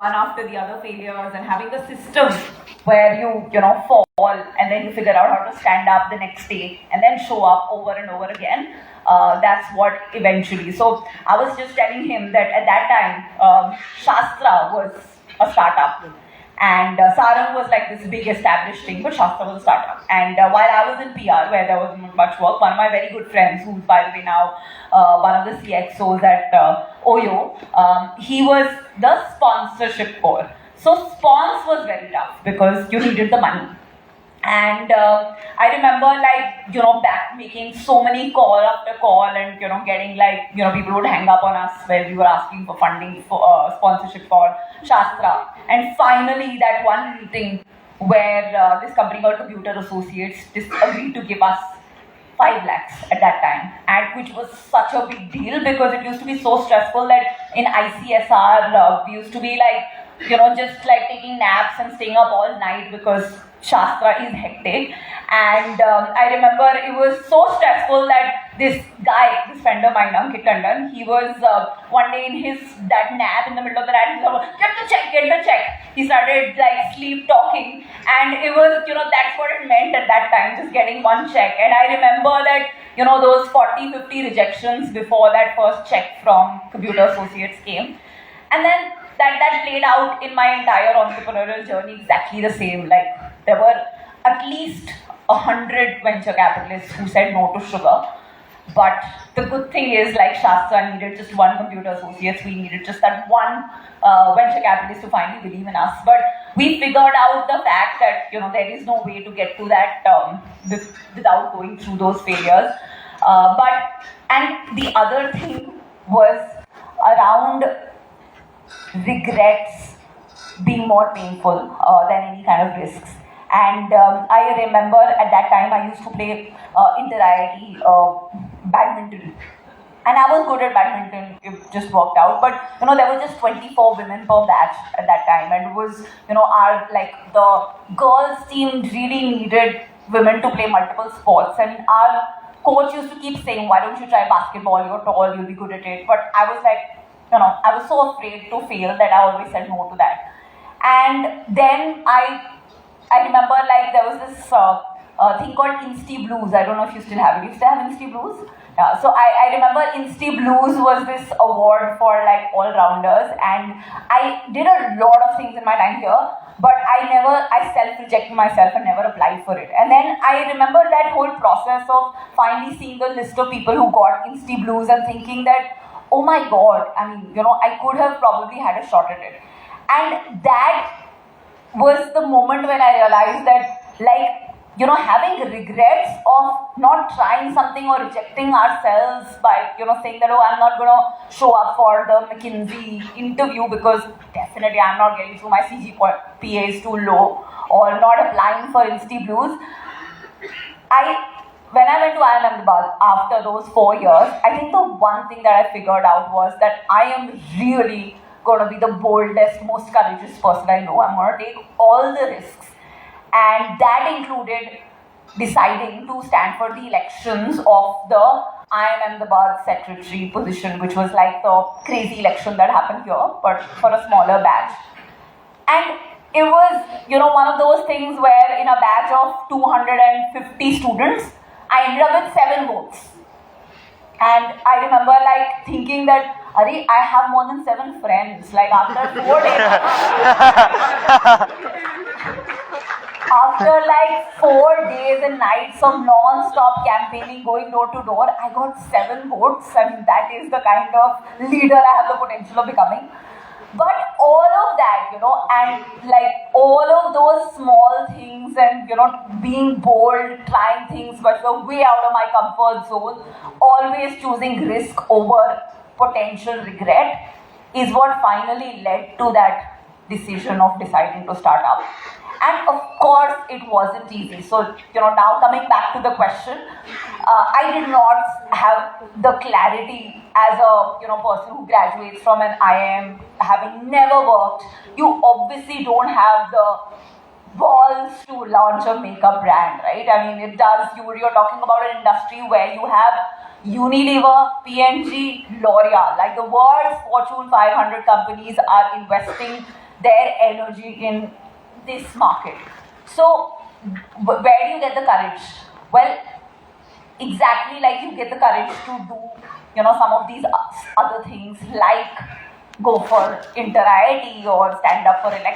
one after the other failures and having a system where you know, fall and then you figure out how to stand up the next day and then show up over and over again. That's what eventually. So I was just telling him that at that time, Shastra was a startup. And Sarang was like this big established thing, but Shastra was a startup. And while I was in PR, where there wasn't much work, one of my very good friends, who's by the way now one of the CXOs at Oyo, he was the sponsorship core. So spons was very tough because you needed the money. And I remember, like, you know, back making so many call after call and, you know, getting, like, you know, people would hang up on us when we were asking for funding for sponsorship for Shastra. And finally, that one meeting where this company called Computer Associates agreed to give us 5 lakhs at that time, and which was such a big deal because it used to be so stressful that in ICSR we used to be like, you know, just like taking naps and staying up all night because Shastra is hectic. And I remember it was so stressful that this guy, this friend of mine, Ankit Tandon, he was one day in that nap in the middle of the night, he said, get the check. He started like sleep talking, and it was, you know, that's what it meant at that time, just getting one check. And I remember that, you know, those 40-50 rejections before that first check from Computer Associates came. And then that played out in my entire entrepreneurial journey exactly the same. Like, there were at least 100 venture capitalists who said no to sugar. But the good thing is, like Shastra needed just one Computer Associates, we needed just that one venture capitalist to finally believe in us. But we figured out the fact that, you know, there is no way to get to that without going through those failures. And the other thing was around regrets being more painful than any kind of risks. And I remember at that time I used to play inter-IIT badminton. And I was good at badminton, it just worked out. But, you know, there were just 24 women per batch at that time. And it was, you know, the girls team really needed women to play multiple sports. And our coach used to keep saying, why don't you try basketball, you're tall, you'll be good at it. But I was like, you know, I was so afraid to fail that I always said no to that. And then I remember, like, there was this thing called Insti Blues. I don't know if you still have it. You still have Insti Blues? Yeah. So I remember Insti Blues was this award for, like, all-rounders. And I did a lot of things in my time here, but I self-rejected myself and never applied for it. And then I remember that whole process of finally seeing the list of people who got Insti Blues and thinking that, oh my God, I mean, you know, I could have probably had a shot at it. And that was the moment when I realized that, like, you know, having regrets of not trying something or rejecting ourselves by, you know, saying that, oh, I'm not going to show up for the McKinsey interview because definitely I'm not getting through, my CGPA is too low, or not applying for Insti Blues. When I went to IIM Ahmedabad after those 4 years, I think the one thing that I figured out was that I am really going to be the boldest, most courageous person I know. I'm going to take all the risks. And that included deciding to stand for the elections of the IIM Ahmedabad secretary position, which was like the crazy election that happened here, but for a smaller batch. And it was, you know, one of those things where in a batch of 250 students, I ended up with 7 votes. And I remember, like, thinking that, I have more than 7 friends. Like, after 4 days, after like 4 days and nights of non-stop campaigning, going door to door, I got 7 votes. I mean, that is the kind of leader I have the potential of becoming. But all of that, you know, and like all of those small things and, you know, being bold, trying things but were way out of my comfort zone, always choosing risk over potential regret, is what finally led to that decision of deciding to start up. And of course, it wasn't easy. So, you know, now coming back to the question, I did not have the clarity as a, you know, person who graduates from an IIM, having never worked. You obviously don't have the balls to launch a makeup brand, right? I mean, you're talking about an industry where you have Unilever, P&G, L'Oreal, like the world's Fortune 500 companies are investing their energy in this market. So, where do you get the courage? Well, exactly like you get the courage to do, some of these other things, like go for inter IIT or stand up for election